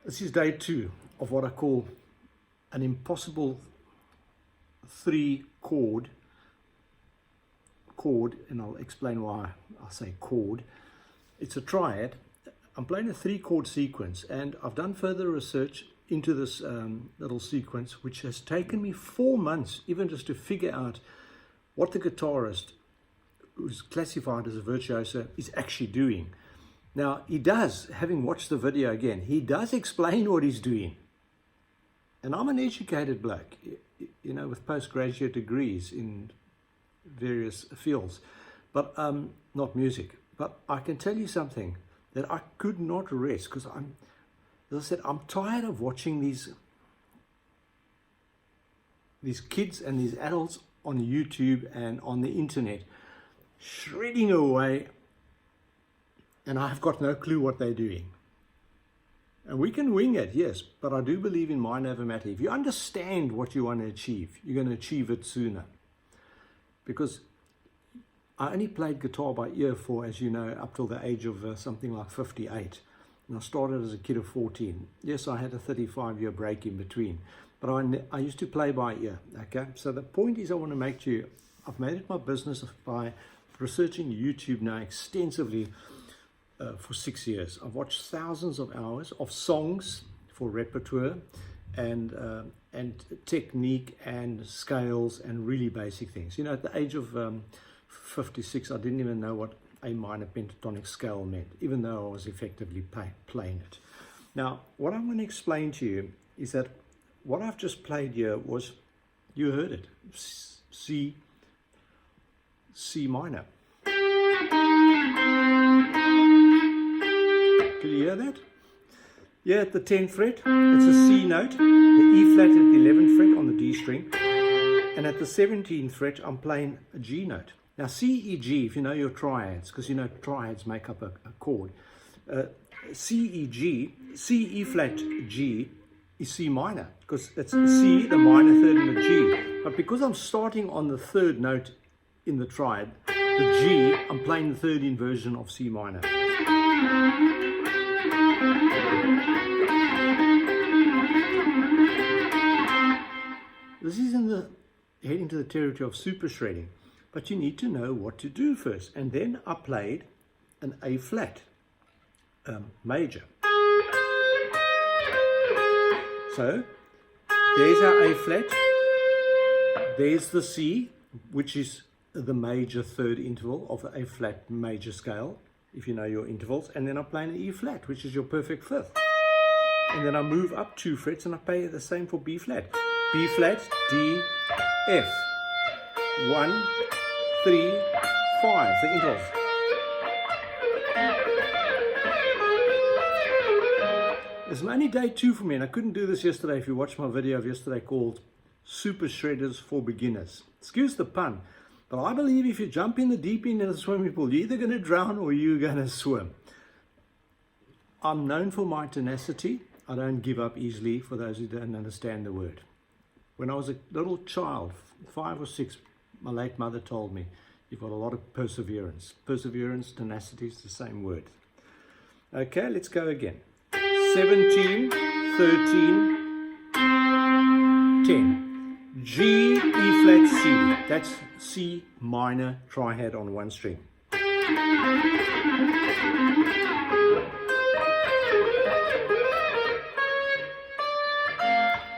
This is day 2 of what I call an impossible 3 chord, and I'll explain why I say chord. It's a triad. I'm playing a 3 chord sequence, and I've done further research into this little sequence, which has taken me 4 months even just to figure out what the guitarist, who's classified as a virtuoso, is actually doing. Now, he does, having watched the video again, he does explain what he's doing. And I'm an educated bloke, you know, with postgraduate degrees in various fields, but not music. But I can tell you something, that I could not rest, because as I said, I'm tired of watching these kids and these adults on YouTube and on the internet shredding away, and I've got no clue what they're doing. And we can wing it, yes, but I do believe in mind over matter. If you understand what you want to achieve, you're going to achieve it sooner. Because I only played guitar by ear for, as you know, up till the age of something like 58. And I started as a kid of 14. Yes, I had a 35-year break in between, but I used to play by ear, okay? So the point is I want to make to you, I've made it my business by researching YouTube now extensively for 6 years. I've watched thousands of hours of songs for repertoire and technique and scales and really basic things. You know, at the age of 56, I didn't even know what a minor pentatonic scale meant, even though I was effectively playing it. Now, what I'm going to explain to you is that what I've just played here was, you heard it, C minor. Did you hear that? Yeah, at the 10th fret, it's a C note, the E flat at the 11th fret on the D string, and at the 17th fret, I'm playing a G note. Now, C, E, G, if you know your triads, because you know triads make up a chord, C, E, G, C, E flat, G is C minor, because it's C, the minor third, and the G. But because I'm starting on the 3rd note in the triad, the G, I'm playing the 3rd inversion of C minor. This is heading to the territory of super shredding, but you need to know what to do first. And then I played an A flat major. So there's our A flat, there's the C, which is the major 3rd interval of the A flat major scale, if you know your intervals, and then I'm playing an E flat, which is your perfect 5th. And then I move up 2 frets and I play the same for B flat. B flat, D, F. 1, 3, 5, the intervals. It's only day 2 for me, and I couldn't do this yesterday if you watched my video of yesterday called Super Shredders for Beginners. Excuse the pun, but I believe if you jump in the deep end of the swimming pool, you're either going to drown or you're going to swim. I'm known for my tenacity. I don't give up easily, for those who don't understand the word. When I was a little child, 5 or 6, my late mother told me, you've got a lot of perseverance. Perseverance, tenacity is the same word. Okay, let's go again. 17, 13, 10. G, E flat, C. That's C minor triad on 1 string.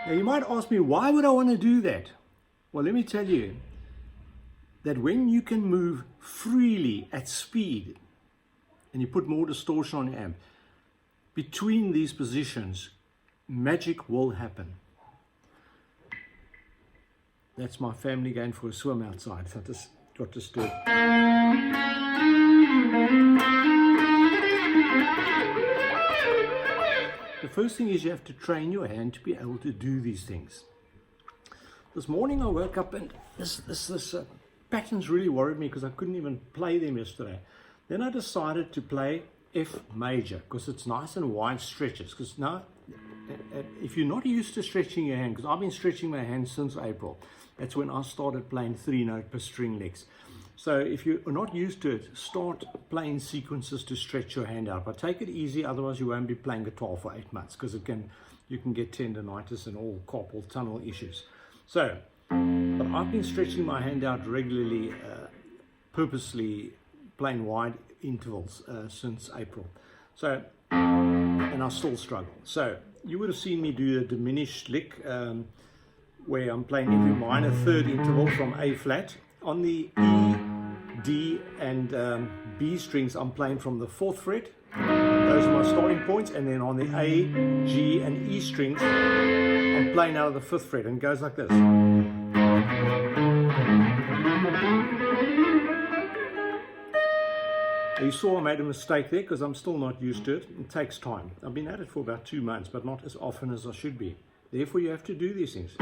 Now you might ask me, why would I want to do that? Well, let me tell you that when you can move freely at speed and you put more distortion on your amp, between these positions, magic will happen. That's my family going for a swim outside, so I just got disturbed. The first thing is you have to train your hand to be able to do these things. This morning I woke up and this patterns really worried me because I couldn't even play them yesterday. Then I decided to play F major because it's nice and wide stretches. Because now, if you're not used to stretching your hand, because I've been stretching my hand since April, that's when I started playing 3-note per string licks. So if you're not used to it, start playing sequences to stretch your hand out. But take it easy, otherwise you won't be playing guitar for 8 months, because you can get tendonitis and all carpal tunnel issues. So, but I've been stretching my hand out regularly, purposely playing wide intervals since April. So, and I still struggle. So you would have seen me do a diminished lick where I'm playing every minor third interval from A flat. On the E, D and B strings, I'm playing from the 4th fret. Those are my starting points. And then on the A, G and E strings, I'm playing out of the 5th fret, and it goes like this. You saw I made a mistake there because I'm still not used to it. It takes time. I've been at it for about 2 months, but not as often as I should be. Therefore, you have to do these things.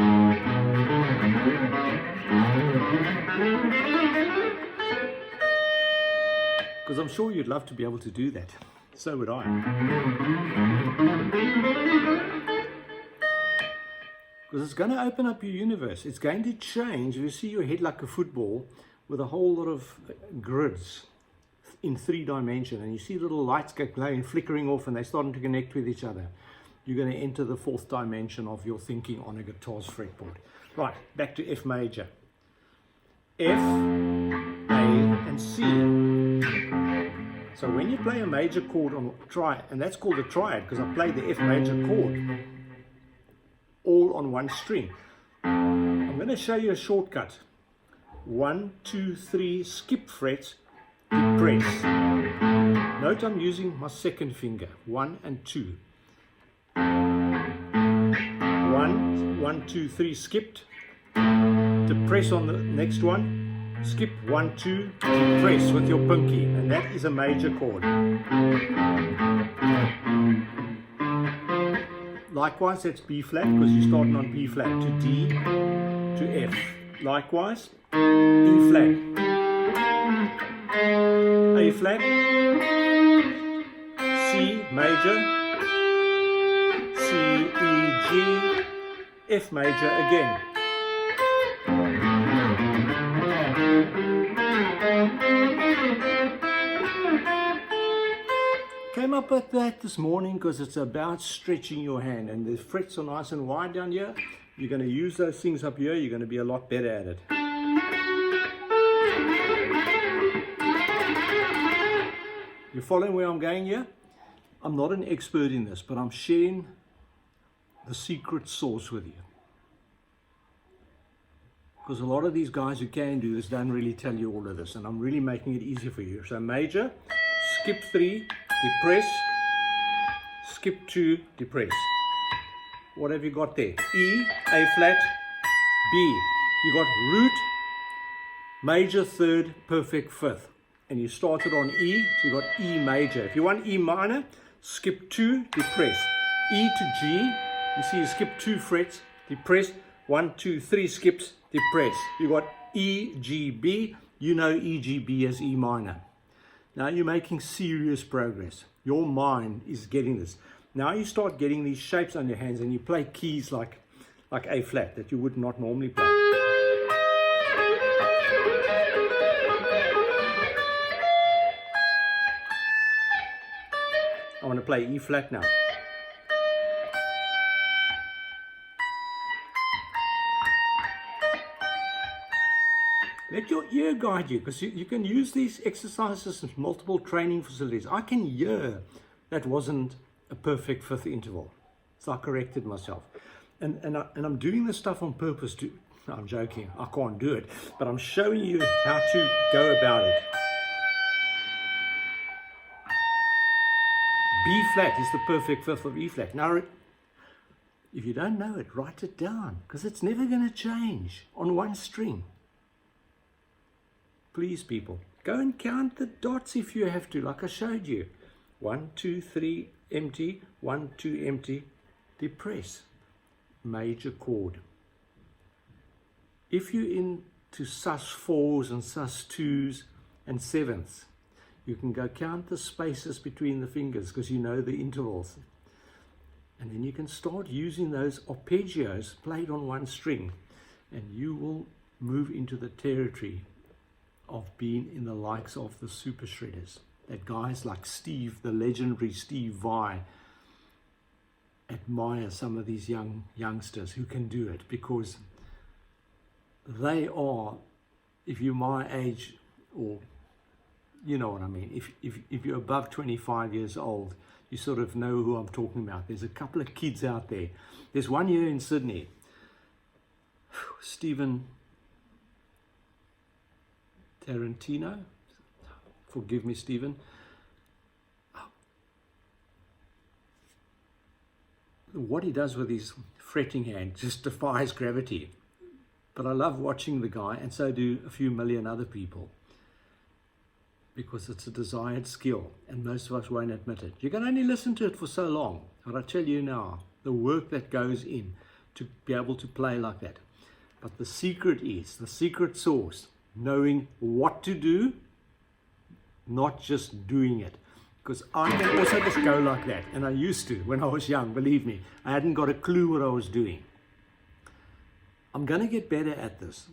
Because I'm sure you'd love to be able to do that. So would I. Because it's going to open up your universe. It's going to change. You see your head like a football with a whole lot of grids in 3 dimensions, and you see little lights get glowing, flickering off, and they're starting to connect with each other. You're going to enter the 4th dimension of your thinking on a guitar's fretboard. Right, back to F major. F, A, and C. So when you play a major chord on triad, and that's called a triad because I played the F major chord all on one string. I'm going to show you a shortcut. 1, 2, 3, skip frets, depress. Note I'm using my 2nd finger, 1 and 2. 1, 2, 3, skipped. Depress on the next one. Skip 1, 2, depress with your pinky, and that is a major chord. Likewise, that's B flat because you're starting on B flat to D to F. Likewise, E flat, A flat, C major, C, E, G, F major again. Came up with that this morning because it's about stretching your hand, and the frets are nice and wide down here. You're going to use those things up here, you're going to be a lot better at it. You following where I'm going here? I'm not an expert in this, but I'm sharing the secret sauce with you. Because a lot of these guys who can do this don't really tell you all of this, and I'm really making it easy for you. So major, skip 3, depress, skip 2, depress. What have you got there? E, A flat, B. You got root, major 3rd, perfect 5th. And you started on E, so you got E major. If you want E minor, skip 2, depress. E to G, you see you skip 2 frets, depress, 1, 2, 3 skips, depress. You got E, G, B, you know E, G, B as E minor. Now you're making serious progress. Your mind is getting this. Now you start getting these shapes on your hands and you play keys like A flat that you would not normally play. I want to play E flat now. Let your ear guide you, because you can use these exercises in multiple training facilities. I can hear that wasn't a perfect 5th interval, so I corrected myself. And I'm doing this stuff on purpose to, no, I'm joking, I can't do it, but I'm showing you how to go about it. B flat is the perfect 5th of E flat. Now, if you don't know it, write it down, because it's never going to change on one string. Please, people, go and count the dots if you have to, like I showed you. 1, 2, 3, empty, 1, 2, empty, depress, major chord. If you're into sus4s and sus2s and 7ths, you can go count the spaces between the fingers because you know the intervals. And then you can start using those arpeggios played on one string, and you will move into the territory of being in the likes of the super shredders. That guys like Steve, the legendary Steve Vai, admire some of these youngsters who can do it, because they are, if you're my age, or you know what I mean, if you're above 25 years old, you sort of know who I'm talking about. There's a couple of kids out there. There's one here in Sydney, Stephen Tarantino, forgive me Stephen, what he does with his fretting hand just defies gravity. But I love watching the guy, and so do a few million other people, because it's a desired skill, and most of us won't admit it. You can only listen to it for so long, but I tell you now, the work that goes in to be able to play like that. But the secret is, the secret sauce, knowing what to do, not just doing it. Because I can also just go like that, and I used to when I was young, believe me. I hadn't got a clue what I was doing. I'm going to get better at this,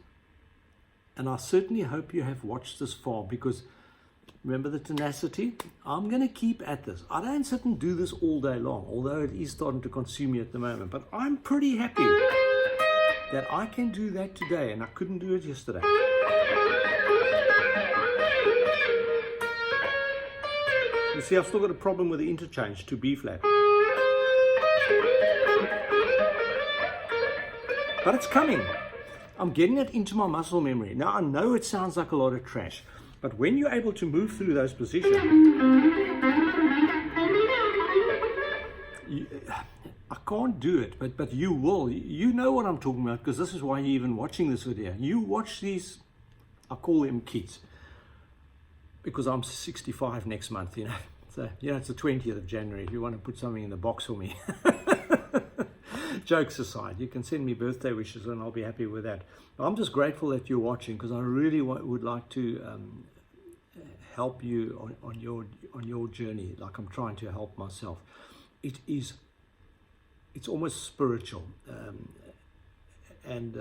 and I certainly hope you have watched this far, because remember the tenacity? I'm going to keep at this. I don't sit and do this all day long, although it is starting to consume me at the moment, but I'm pretty happy that I can do that today, and I couldn't do it yesterday. You see, I've still got a problem with the interchange to B flat. But it's coming. I'm getting it into my muscle memory. Now, I know it sounds like a lot of trash, but when you're able to move through those positions, I can't do it, but you will. You know what I'm talking about, because this is why you're even watching this video. You watch these, I call them kids, because I'm 65 next month, you know. So, you know, it's the 20th of January, if you want to put something in the box for me. Jokes aside, you can send me birthday wishes and I'll be happy with that. I'm just grateful that you're watching, because I really would like to help you on your journey, like I'm trying to help myself. It's almost spiritual, and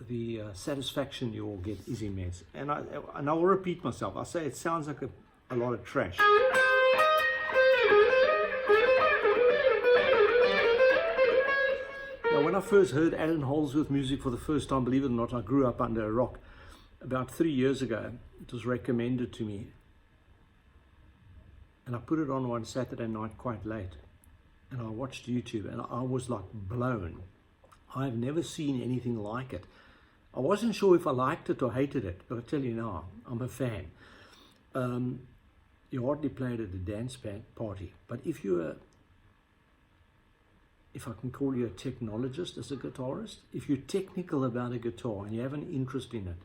the satisfaction you will get is immense. And I will repeat myself. I say it sounds like a lot of trash. Now, when I first heard Alan Holdsworth music for the first time, believe it or not, I grew up under a rock. About 3 years ago, it was recommended to me, and I put it on one Saturday night quite late, and I watched YouTube, and I was like blown. I've never seen anything like it. I wasn't sure if I liked it or hated it, but I tell you now, I'm a fan. You hardly play it at a dance party, but if I can call you a technologist as a guitarist, if you're technical about a guitar and you have an interest in it,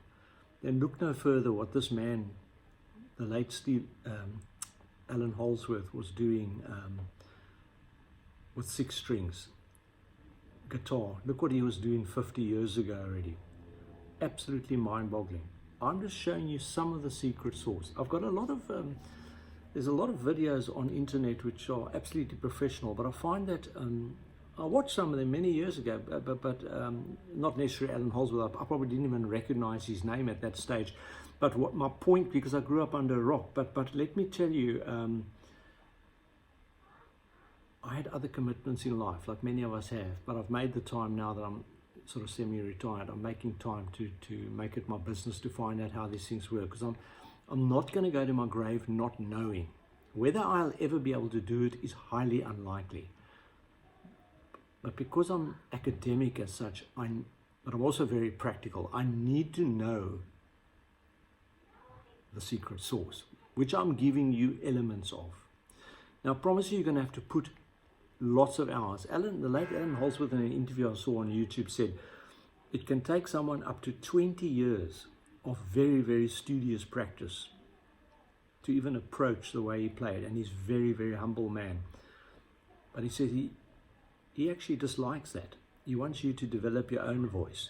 then look no further what this man, the late Alan Holdsworth, was doing with 6 strings guitar. Look what he was doing 50 years ago already. Absolutely mind-boggling. I'm just showing you some of the secret sauce. I've got a lot of there's a lot of videos on internet which are absolutely professional, but I find that I watched some of them many years ago, but not necessarily Alan Holdsworth. I probably didn't even recognize his name at that stage. But what my point, because I grew up under a rock, but let me tell you, I had other commitments in life, like many of us have, but I've made the time now that I'm sort of semi-retired. I'm making time to make it my business to find out how these things work, because I'm not going to go to my grave not knowing. Whether I'll ever be able to do it is highly unlikely. But because I'm academic as such, but I'm also very practical, I need to know the secret sauce, which I'm giving you elements of. Now, I promise you, you're going to have to put lots of hours. The late Alan Holdsworth, in an interview I saw on YouTube, said it can take someone up to 20 years of very, very studious practice to even approach the way he played. And he's a very, very humble man. But he said he actually dislikes that. He wants you to develop your own voice.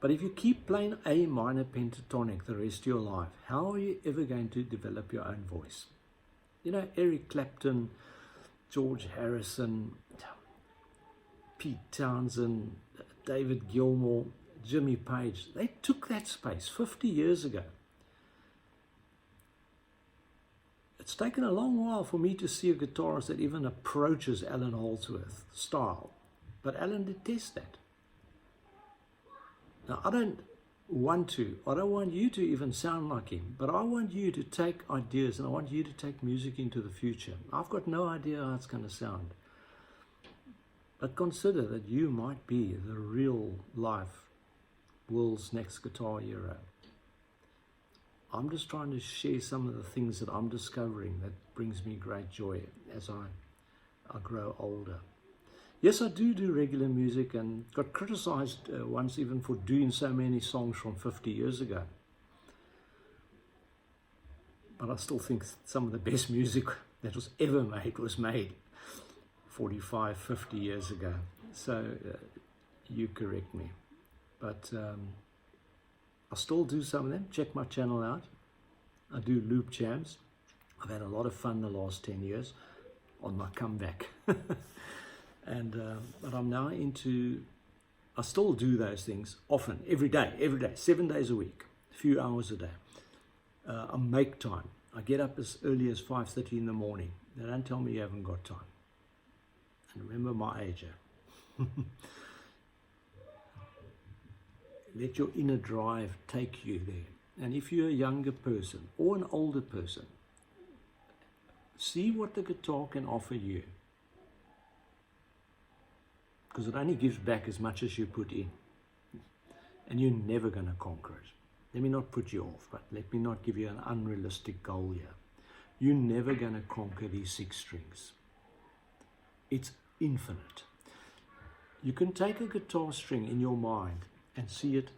But if you keep playing A minor pentatonic the rest of your life, how are you ever going to develop your own voice? You know, Eric Clapton, George Harrison, Pete Townsend, David Gilmour, Jimmy Page, they took that space 50 years ago. It's taken a long while for me to see a guitarist that even approaches Alan Holdsworth style. But Alan detests that. Now, I don't want you to even sound like him, but I want you to take ideas and I want you to take music into the future. I've got no idea how it's going to sound. But consider that you might be the real life world's next guitar hero. I'm just trying to share some of the things that I'm discovering that brings me great joy as I grow older. Yes, I do regular music and got criticized once even for doing so many songs from 50 years ago. But I still think some of the best music that was ever made was made 45, 50 years ago. So you correct me. But I still do some of them. Check my channel out. I do loop jams. I've had a lot of fun the last 10 years on my comeback. But I'm now I still do those things often, every day, 7 days a week, a few hours a day. I make time. I get up as early as 5:30 in the morning. They don't tell me you haven't got time. And remember my age. Let your inner drive take you there. And if you're a younger person or an older person, see what the guitar can offer you. Because it only gives back as much as you put in. And you're never going to conquer it. Let me not put you off, but let me not give you an unrealistic goal here. You're never going to conquer these 6 strings. It's infinite. You can take a guitar string in your mind and see it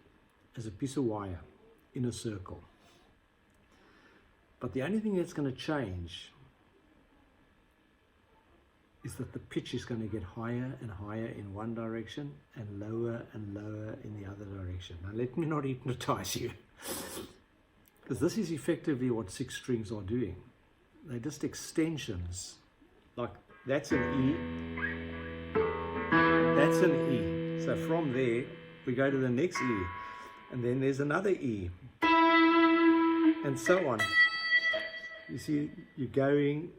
as a piece of wire in a circle. But the only thing that's going to change is that the pitch is going to get higher and higher in one direction and lower in the other direction. Now let me not hypnotize you, because this is effectively what 6 strings are doing. They're just extensions. Like that's an E, that's an E. So from there we go to the next E, and then there's another E, and so on. You see, you're going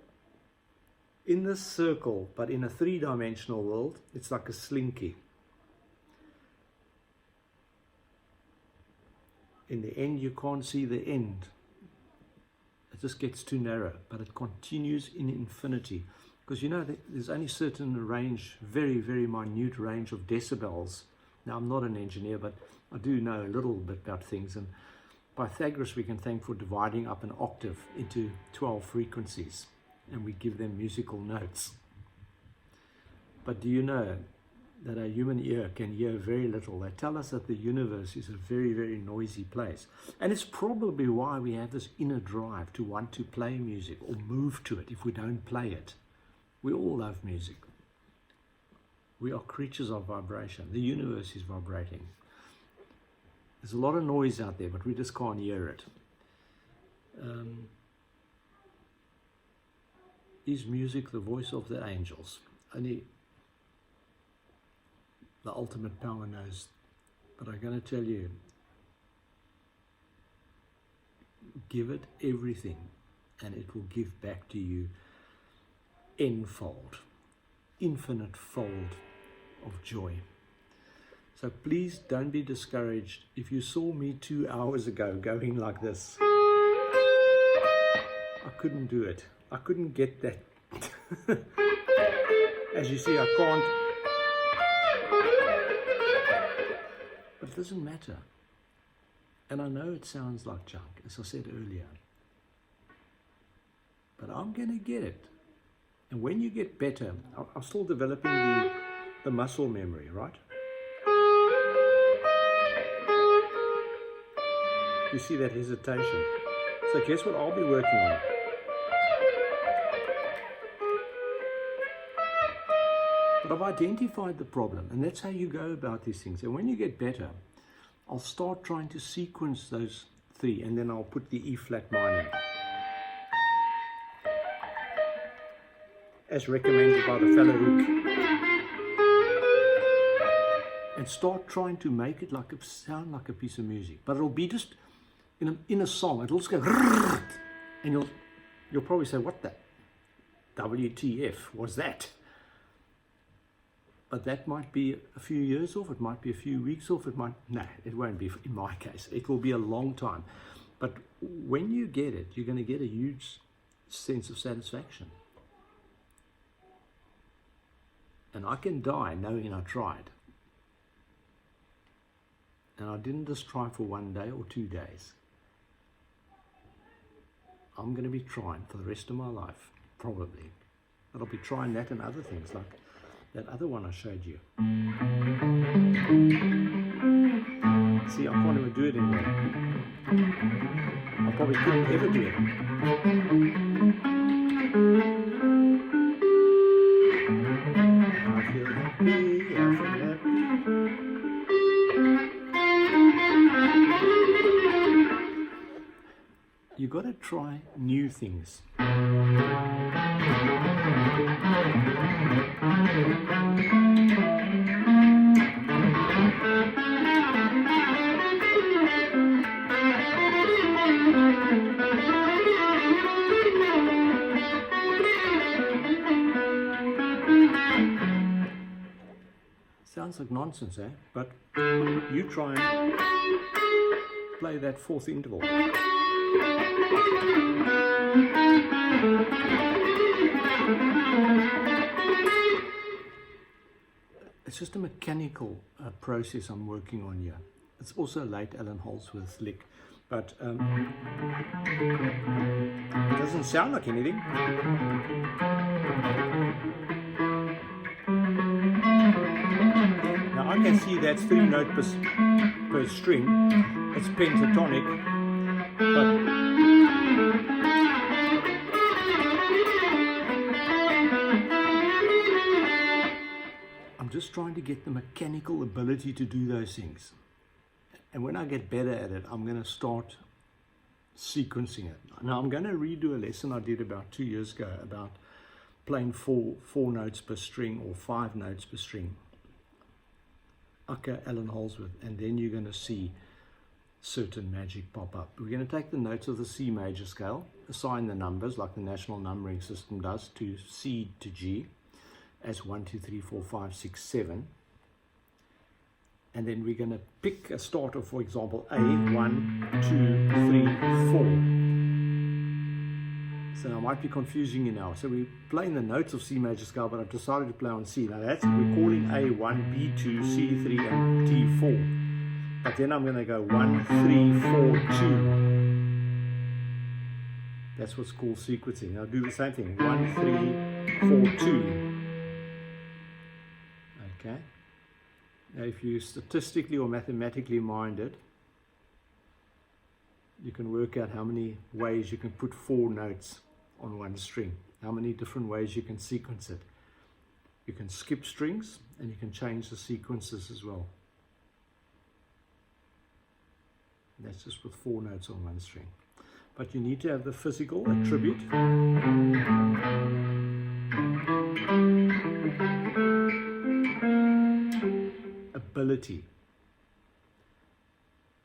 in this circle, but in a 3-dimensional world, it's like a slinky. In the end, you can't see the end. It just gets too narrow, but it continues in infinity. Because you know, there's only certain range, very, very minute range of decibels. Now, I'm not an engineer, but I do know a little bit about things. And Pythagoras we can thank for dividing up an octave into 12 frequencies. And we give them musical notes. But do you know that our human ear can hear very little? They tell us that the universe is a very, very noisy place. And it's probably why we have this inner drive to want to play music or move to it if we don't play it. We all love music. We are creatures of vibration. The universe is vibrating. There's a lot of noise out there, but we just can't hear it. Is music the voice of the angels? Only the ultimate power knows. But I'm going to tell you, give it everything and it will give back to you n-fold, infinite fold of joy. So please don't be discouraged. If you saw me 2 hours ago going like this, I couldn't do it. I couldn't get that. As you see, I can't. But it doesn't matter. And I know it sounds like junk, as I said earlier. But I'm going to get it. And when you get better, I'm still developing the muscle memory, right? You see that hesitation. So guess what I'll be working on? But I've identified the problem, and that's how you go about these things. And when you get better, I'll start trying to sequence those 3, and then I'll put the E flat minor, as recommended by the fellow Rook, and start trying to make it like sound like a piece of music. But it'll be just in a song. It'll just go, and You'll probably say, what the WTF was that? But that might be a few years off, it might be a few weeks off, it won't be in my case. It will be a long time. But when you get it, you're going to get a huge sense of satisfaction. And I can die knowing I tried. And I didn't just try for 1 day or 2 days. I'm going to be trying for the rest of my life, probably. But I'll be trying that and other things, like that other one I showed you. See, I can't even do it anymore. I probably couldn't ever do it. I feel happy, I feel happy. You got to try new things. Sounds like nonsense, eh? But you try and play that fourth interval. It's just a mechanical process I'm working on here. It's also a late Alan Holdsworth lick, but it doesn't sound like anything. Now I can see that's 3 notes per string. It's pentatonic, but I'm just trying to get the mechanical ability to do those things. And when I get better at it, I'm going to start sequencing it. Now I'm going to redo a lesson I did about 2 years ago about playing four notes per string or 5 notes per string. Okay, Alan Holdsworth, and then you're going to see certain magic pop up. We're going to take the notes of the C major scale, assign the numbers like the national numbering system does to C to G as 1, 2, 3, 4, 5, 6, 7. And then we're going to pick a starter, for example, A, 1, 2, 3, 4. So I might be confusing you now. So we're playing the notes of C major scale, but I've decided to play on C. Now that's, we're calling A1, B2, C3, and D4. But then I'm going to go 1, 3, 4, 2. That's what's called sequencing. I'll do the same thing. 1, 3, 4, 2. Okay. Now if you're statistically or mathematically minded, you can work out how many ways you can put 4 notes on one string. How many different ways you can sequence it. You can skip strings and you can change the sequences as well. That's just with 4 notes on one string. But you need to have the physical attribute. Ability.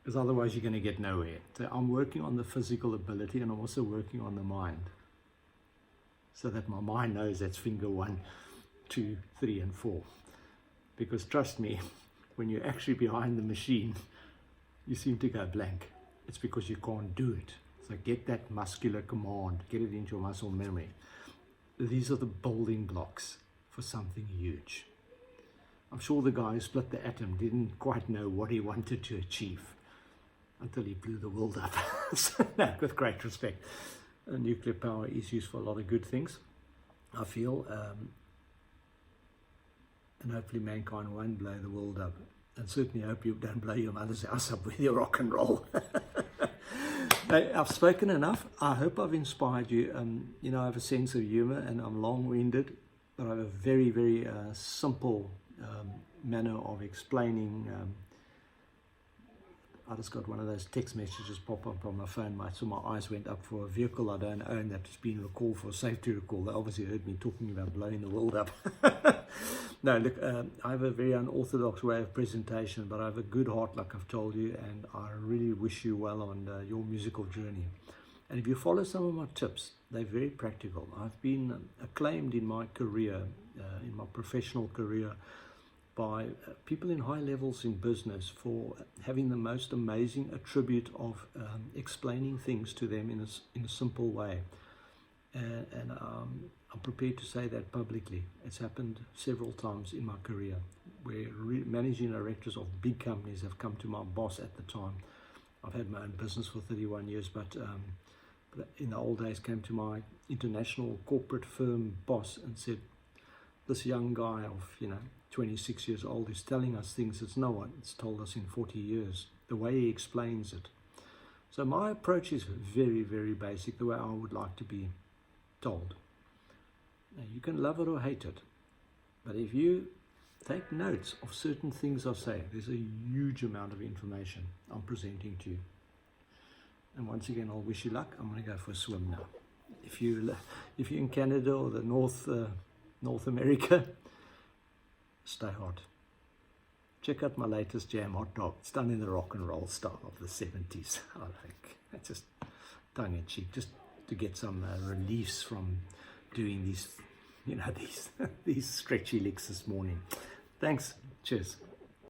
Because otherwise you're going to get nowhere. So I'm working on the physical ability and I'm also working on the mind. So that my mind knows that's finger 1, 2, 3, and 4. Because trust me, when you're actually behind the machine, you seem to go blank. It's because you can't do it. So get that muscular command, get it into your muscle memory. These are the building blocks for something huge. I'm sure the guy who split the atom didn't quite know what he wanted to achieve until he blew the world up. So, no, with great respect. Nuclear power is used for a lot of good things, I feel. And hopefully mankind won't blow the world up. And certainly hope you don't blow your mother's house up with your rock and roll. I've spoken enough. I hope I've inspired you. You know, I have a sense of humor and I'm long-winded, but I have a very, very simple manner of explaining. I just got one of those text messages pop up on my phone. So my eyes went up for a vehicle I don't own that's been recalled for a safety recall. They obviously heard me talking about blowing the world up. No, look, I have a very unorthodox way of presentation, but I have a good heart, like I've told you, and I really wish you well on your musical journey. And if you follow some of my tips, they're very practical. I've been acclaimed in my career, in my professional career, by people in high levels in business for having the most amazing attribute of explaining things to them in a simple way. And I'm prepared to say that publicly. It's happened several times in my career where managing directors of big companies have come to my boss at the time. I've had my own business for 31 years, but in the old days came to my international corporate firm boss and said, this young guy of 26 years old is telling us things that no one's told us in 40 years, the way he explains it. So my approach is very, very basic, the way I would like to be told. Now, you can love it or hate it, but if you take notes of certain things I say, there's a huge amount of information I'm presenting to you. And once again, I'll wish you luck. I'm going to go for a swim now. If you're in Canada or the North America, stay hot. Check out my latest jam hot dog. It's done in the rock and roll style of the 70s, I think. It's just tongue in cheek, just to get some reliefs from doing these, these stretchy licks this morning. Thanks. Cheers.